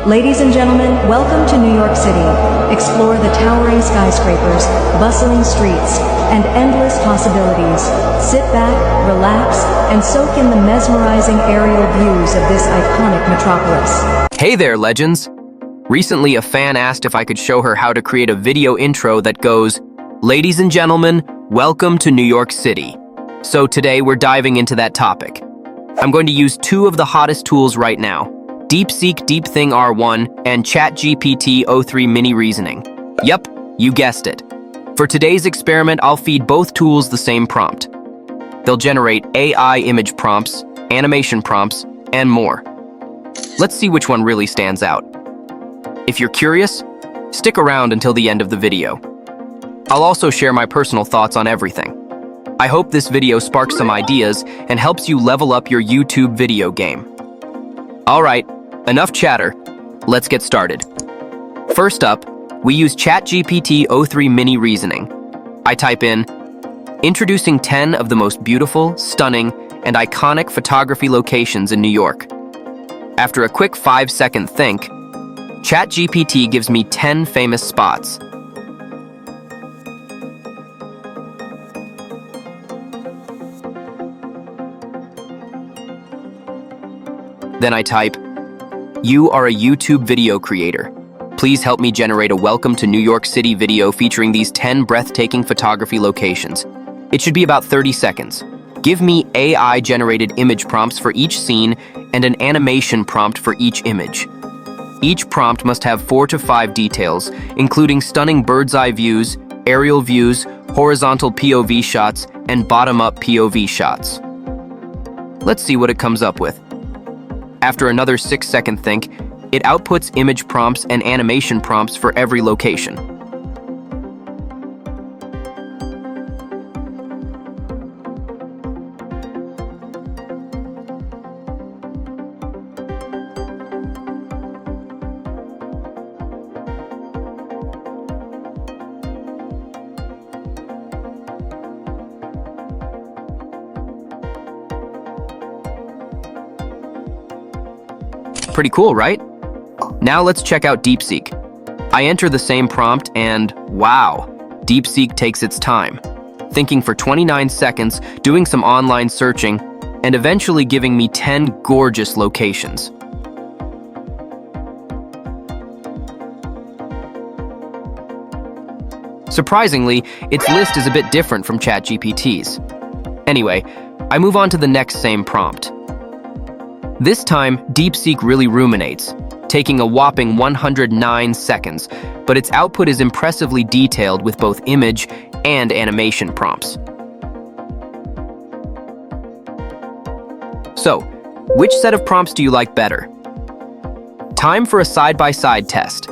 Ladies and gentlemen, welcome to New York City. Explore the towering skyscrapers, bustling streets, and endless possibilities. Sit back, relax, and soak in the mesmerizing aerial views of this iconic metropolis. Hey there, legends! Recently, a fan asked if I could show her how to create a video intro that goes, "Ladies and gentlemen, welcome to New York City." So today we're diving into that topic. I'm going to use two of the hottest tools right now, Deepseek Deepthing R1 and ChatGPT O3 Mini Reasoning. Yep, you guessed it. For today's experiment, I'll feed both tools the same prompt. They'll generate AI image prompts, animation prompts, and more. Let's see which one really stands out. If you're curious, stick around until the end of the video. I'll also share my personal thoughts on everything. I hope this video sparks some ideas and helps you level up your YouTube video game. All right, enough chatter. Let's get started. First up, we use ChatGPT O3 Mini Reasoning. I type in, introducing 10 of the most beautiful, stunning, and iconic photography locations in New York. After a quick 5-second think, ChatGPT gives me 10 famous spots. Then I type, "You are a YouTube video creator. Please help me generate a Welcome to New York City video featuring these 10 breathtaking photography locations." It should be about 30 seconds. Give me AI-generated image prompts for each scene and an animation prompt for each image. Each prompt must have 4 to 5 details, including stunning bird's-eye views, aerial views, horizontal POV shots, and bottom-up POV shots. Let's see what it comes up with. After another 6-second think, it outputs image prompts and animation prompts for every location. Pretty cool, right? Now let's check out Deepseek. I enter the same prompt and wow, Deepseek takes its time, thinking for 29 seconds, doing some online searching, and eventually giving me 10 gorgeous locations. Surprisingly, its list is a bit different from ChatGPT's. Anyway, I move on to the next same prompt. This time, Deepseek really ruminates, taking a whopping 109 seconds, but its output is impressively detailed with both image and animation prompts. So, which set of prompts do you like better? Time for a side-by-side test.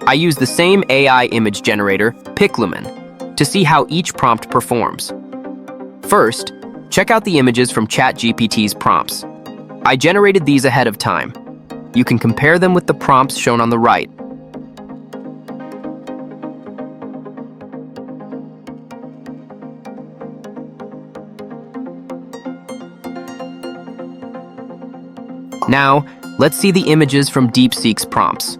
I use the same AI image generator, Piclumen, to see how each prompt performs. First, check out the images from ChatGPT's prompts. I generated these ahead of time. You can compare them with the prompts shown on the right. Now, let's see the images from Deepseek's prompts.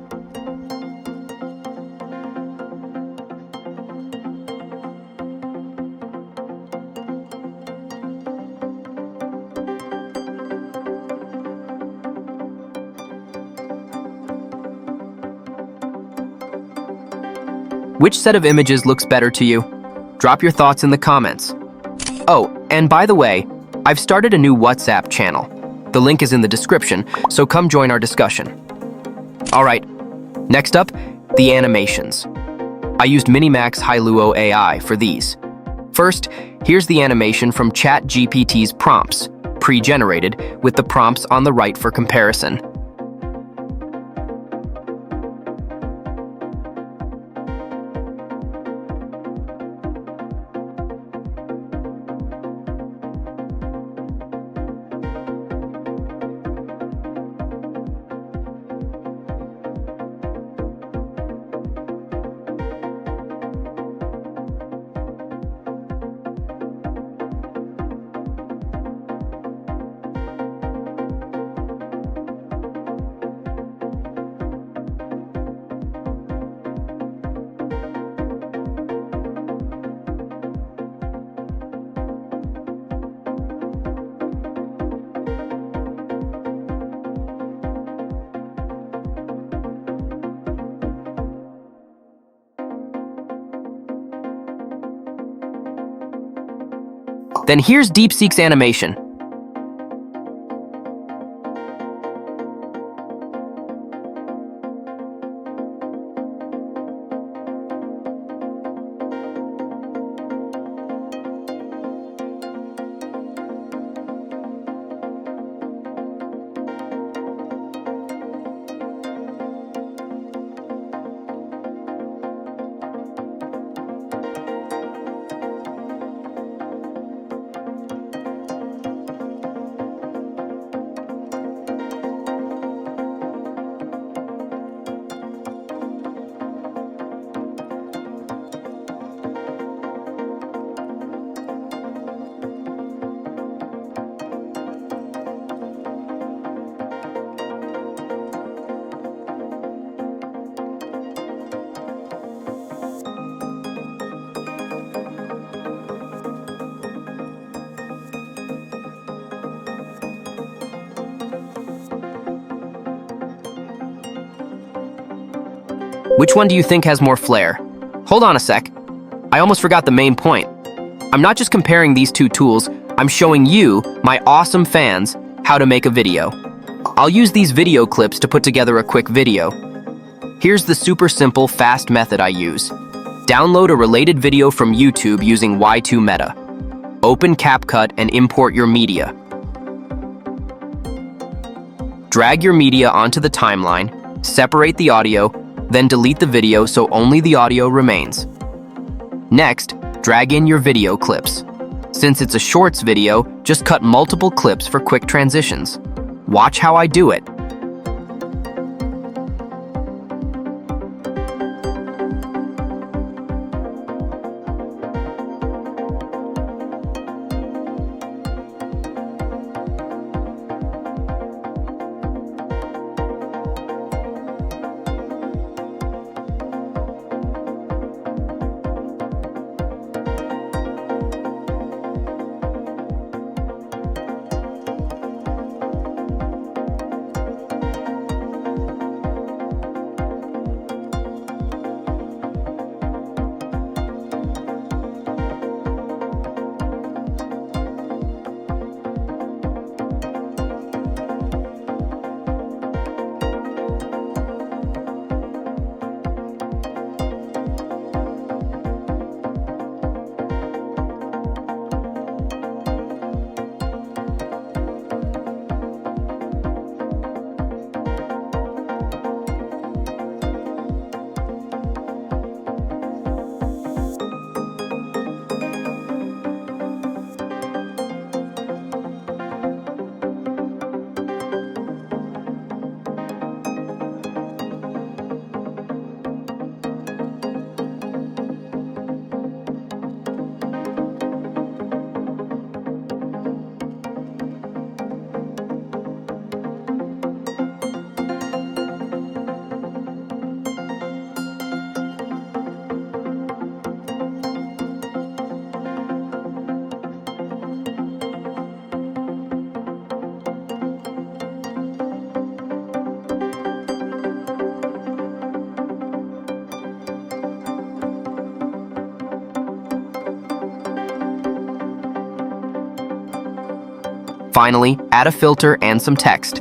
Which set of images looks better to you? Drop your thoughts in the comments. Oh, and by the way, I've started a new WhatsApp channel. The link is in the description, so come join our discussion. All right, next up, the animations. I used Minimax Hailuo AI for these. First, here's the animation from ChatGPT's prompts, pre-generated, with the prompts on the right for comparison. Then here's Deepseek's animation. Which one do you think has more flair? Hold on a sec. I almost forgot the main point. I'm not just comparing these two tools, I'm showing you, my awesome fans, how to make a video. I'll use these video clips to put together a quick video. Here's the super simple, fast method I use. Download a related video from YouTube using Y2 Meta. Open CapCut and import your media. Drag your media onto the timeline, separate the audio, then delete the video so only the audio remains. Next, drag in your video clips. Since it's a shorts video, just cut multiple clips for quick transitions. Watch how I do it. Finally, add a filter and some text.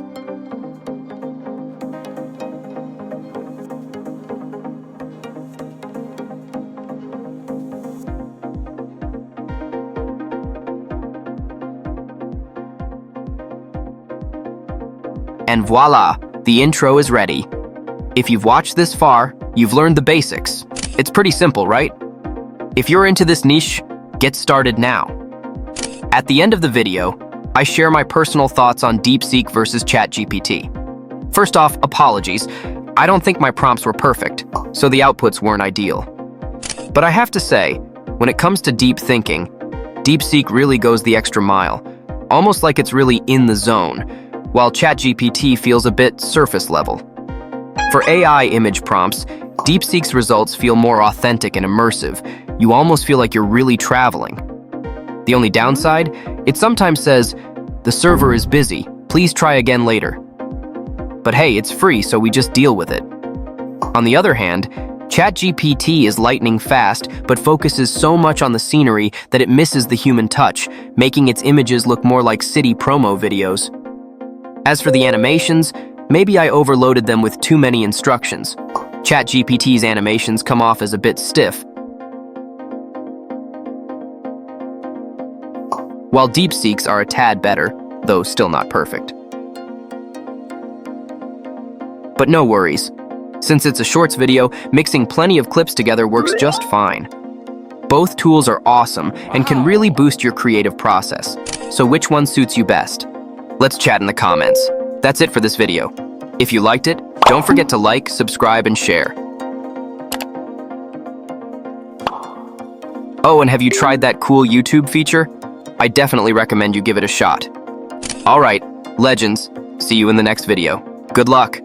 And voila, the intro is ready. If you've watched this far, you've learned the basics. It's pretty simple, right? If you're into this niche, get started now. At the end of the video, I share my personal thoughts on Deepseek versus ChatGPT. First off, apologies. I don't think my prompts were perfect, so the outputs weren't ideal. But I have to say, when it comes to deep thinking, Deepseek really goes the extra mile, almost like it's really in the zone, while ChatGPT feels a bit surface level. For AI image prompts, Deepseek's results feel more authentic and immersive. You almost feel like you're really traveling. The only downside, it sometimes says, "The server is busy, please try again later." But hey, it's free, so we just deal with it. On the other hand, ChatGPT is lightning fast, but focuses so much on the scenery that it misses the human touch, making its images look more like city promo videos. As for the animations, maybe I overloaded them with too many instructions. ChatGPT's animations come off as a bit stiff, while Deepseek's are a tad better, though still not perfect. But no worries. Since it's a shorts video, mixing plenty of clips together works just fine. Both tools are awesome and can really boost your creative process. So which one suits you best? Let's chat in the comments. That's it for this video. If you liked it, don't forget to like, subscribe, and share. Oh, and have you tried that cool YouTube feature? I definitely recommend you give it a shot. Alright, legends, see you in the next video. Good luck!